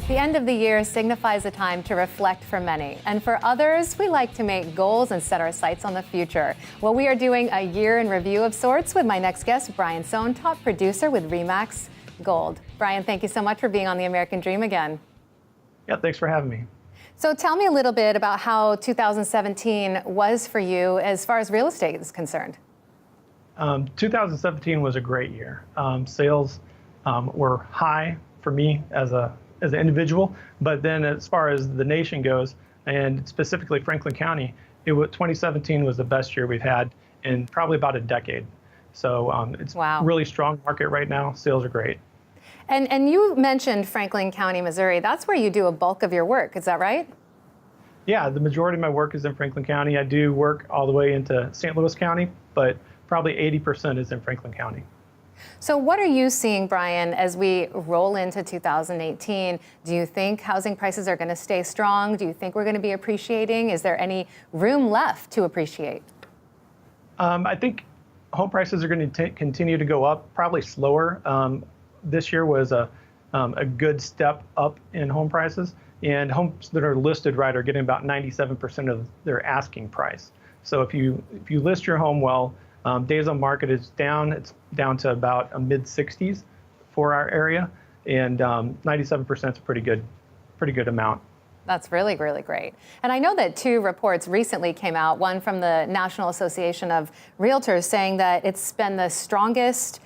The end of the year signifies a time to reflect for many, and for others, we like to make goals and set our sights on the future. Well, we are doing a year in review of sorts with my next guest, Brian Sohn, top producer with Remax Gold. Brian, thank you so much for being on The American Dream again. Yeah, thanks for having me. So tell me a little bit about how 2017 was for you as far as real estate is concerned. 2017 was a great year. Sales were high for me as an individual, but then as far as the nation goes, and specifically Franklin County, 2017 was the best year we've had in probably about a decade. So it's a really strong market right now. Sales are great. And you mentioned Franklin County, Missouri. That's where you do a bulk of your work. Is that right? Yeah, the majority of my work is in Franklin County. I do work all the way into St. Louis County, but probably 80% is in Franklin County. So what are you seeing, Brian, as we roll into 2018? Do you think housing prices are going to stay strong? Do you think we're going to be appreciating? Is there any room left to appreciate? I think home prices are going to continue to go up, probably slower. This year was a good step up in home prices, and homes that are listed right are getting about 97% of their asking price. So if you list your home well, days on market is down. It's down to about a mid-60s for our area, and 97% is a pretty good amount. That's really, really great. And I know that two reports recently came out, one from the National Association of Realtors saying that it's been the strongest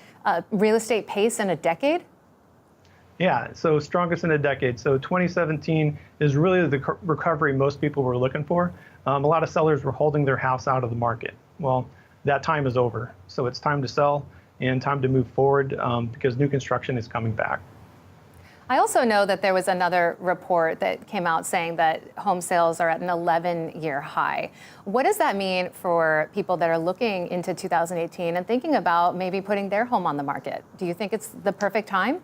real estate pace in a decade? Yeah, so strongest in a decade. So 2017 is really the recovery most people were looking for. A lot of sellers were holding their house out of the market. Well, that time is over. So it's time to sell and time to move forward because new construction is coming back. I also know that there was another report that came out saying that home sales are at an 11-year high. What does that mean for people that are looking into 2018 and thinking about maybe putting their home on the market? Do you think it's the perfect time?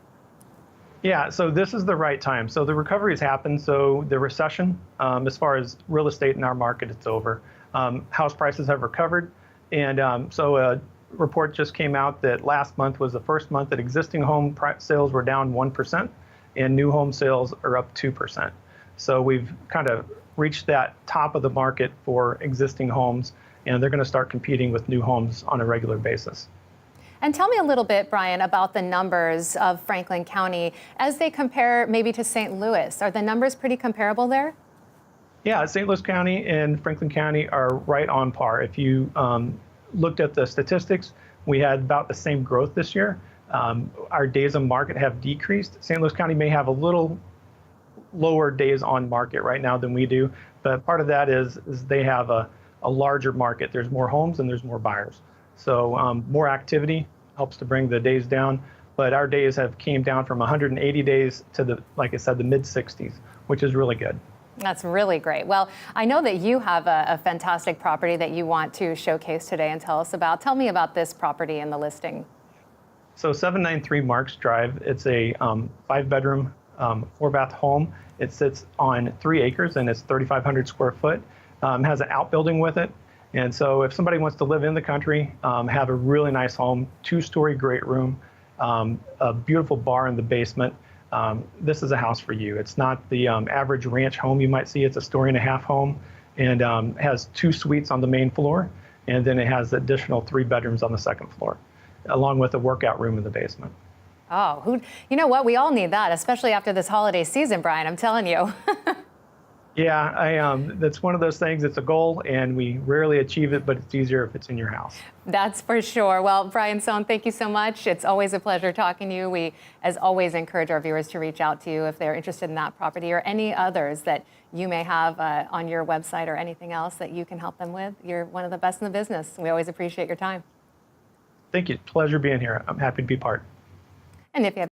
Yeah, so this is the right time. So the recovery has happened. So the recession, as far as real estate in our market, it's over. House prices have recovered. And so a report just came out that last month was the first month that existing home sales were down 1%. And new home sales are up 2%. So we've kind of reached that top of the market for existing homes, and they're going to start competing with new homes on a regular basis. And tell me a little bit, Brian, about the numbers of Franklin County as they compare maybe to St. Louis. Are the numbers pretty comparable there? Yeah, St. Louis County and Franklin County are right on par. If you looked at the statistics, we had about the same growth this year. Our days on market have decreased. St. Louis County may have a little lower days on market right now than we do, but part of that is they have a larger market. There's more homes and there's more buyers. So more activity helps to bring the days down, but our days have came down from 180 days to like I said, the mid-60s, which is really good. That's really great. Well, I know that you have a fantastic property that you want to showcase today and tell us about. Tell me about this property and the listing. So 793 Marks Drive, it's a 5-bedroom, 4-bath home. It sits on 3 acres and it's 3,500 square foot. Has an outbuilding with it. And so if somebody wants to live in the country, have a really nice home, 2-story great room, a beautiful bar in the basement, this is a house for you. It's not the average ranch home you might see. It's a 1.5-story home and has 2 suites on the main floor. And then it has additional 3 bedrooms on the second floor, along with a workout room in the basement. Oh, you know what? We all need that, especially after this holiday season, Brian, I'm telling you. Yeah, that's one of those things. It's a goal, and we rarely achieve it, but it's easier if it's in your house. That's for sure. Well, Brian Sohn, thank you so much. It's always a pleasure talking to you. We, as always, encourage our viewers to reach out to you if they're interested in that property or any others that you may have on your website or anything else that you can help them with. You're one of the best in the business. We always appreciate your time. Thank you. Pleasure being here. I'm happy to be part. And if you have